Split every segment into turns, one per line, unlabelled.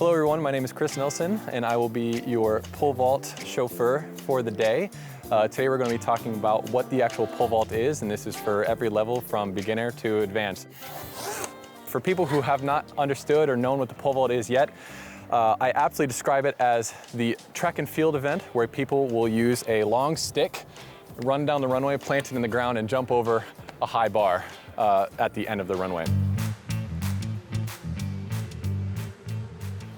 Hello everyone, my name is Nilsen and I will be your pole vault chauffeur for the day. Today we're going to be talking about what the actual pole vault is, and this is for every level from beginner to advanced. For people who have not understood or known what the pole vault is yet, I aptly describe it as the track and field event where people will use a long stick, run down the runway, plant it in the ground, and jump over a high bar at the end of the runway.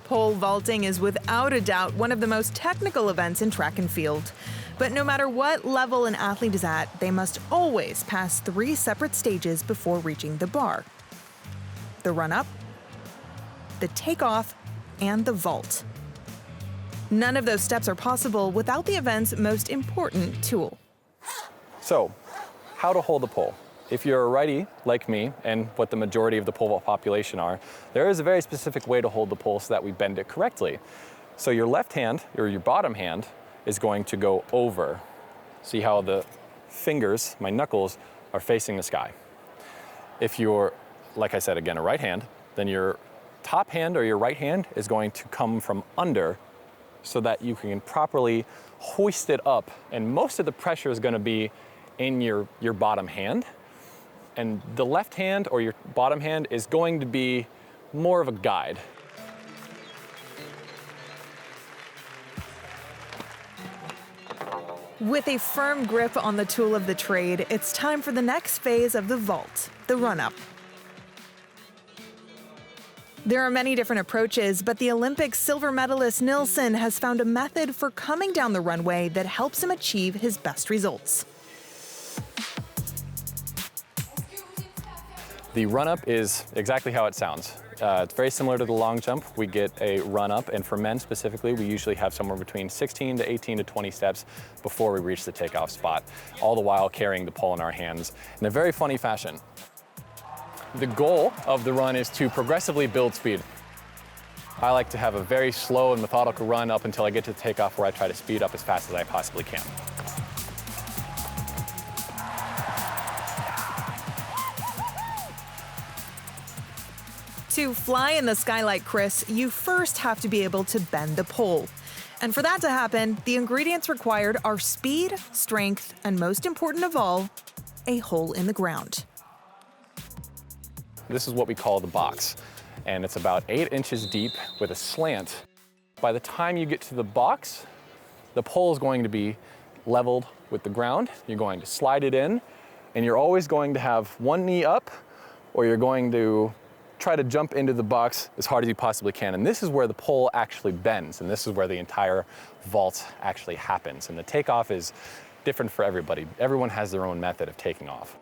Pole vaulting is without a doubt one of the most technical events in track and field. But no matter what level an athlete is at, they must always pass 3 separate stages before reaching the bar: the run-up, the takeoff, and the vault. None of those steps are possible without the event's most important tool.
So, how to hold the pole. If you're a righty, like me, and what the majority of the pole vault population are, there is a very specific way to hold the pole so that we bend it correctly. So your left hand, or your bottom hand, is going to go over. See how the fingers, my knuckles, are facing the sky. If you're, like I said again, a right hand, then your top hand or your right hand is going to come from under so that you can properly hoist it up. And most of the pressure is going to be in your bottom hand. And the left hand or your bottom hand is going to be more of a guide.
With a firm grip on the tool of the trade, it's time for the next phase of the vault, the run-up. There are many different approaches, but the Olympic silver medalist Nilsen has found a method for coming down the runway that helps him achieve his best results.
The run-up is exactly how it sounds. It's very similar to the long jump. We get a run-up, and for men specifically, we usually have somewhere between 16 to 18 to 20 steps before we reach the takeoff spot, all the while carrying the pole in our hands in a very funny fashion. The goal of the run is to progressively build speed. I like to have a very slow and methodical run up until I get to the takeoff, where I try to speed up as fast as I possibly can.
To fly in the sky like Chris, you first have to be able to bend the pole. And for that to happen, the ingredients required are speed, strength, and most important of all, a hole in the ground.
This is what we call the box, and it's about 8 inches deep with a slant. By the time you get to the box, the pole is going to be leveled with the ground. You're going to slide it in, and you're always going to have one knee up, or you're going to try to jump into the box as hard as you possibly can. And this is where the pole actually bends, and this is where the entire vault actually happens. And the takeoff is different for everybody. Everyone has their own method of taking off.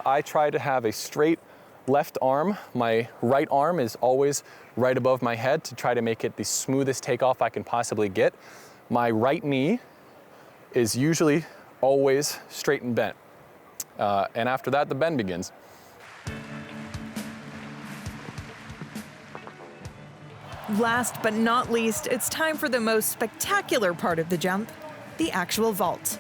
I try to have a straight left arm. My right arm is always right above my head to try to make it the smoothest takeoff I can possibly get. My right knee is usually always straight and bent. And after that, the bend begins.
Last but not least, it's time for the most spectacular part of the jump, the actual vault.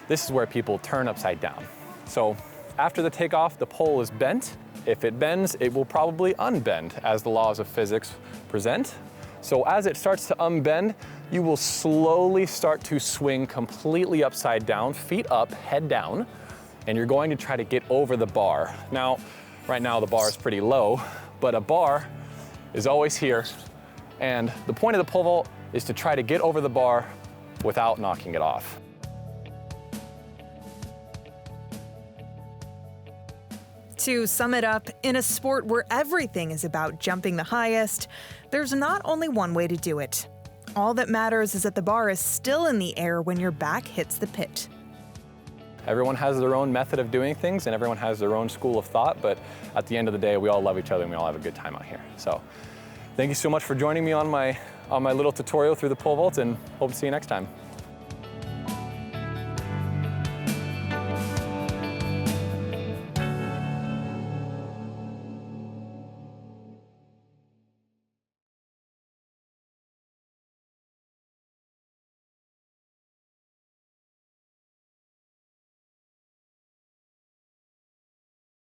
This is where people turn upside down. So after the takeoff, the pole is bent. If it bends, it will probably unbend, as the laws of physics present. So as it starts to unbend, you will slowly start to swing completely upside down, feet up, head down, and you're going to try to get over the bar. Now, right now the bar is pretty low, but a bar is always here. And the point of the pole vault is to try to get over the bar without knocking it off.
To sum it up, in a sport where everything is about jumping the highest, there's not only one way to do it. All that matters is that the bar is still in the air when your back hits the pit.
Everyone has their own method of doing things, and everyone has their own school of thought, but at the end of the day, we all love each other and we all have a good time out here. So thank you so much for joining me on my little tutorial through the pole vault, and hope to see you next time.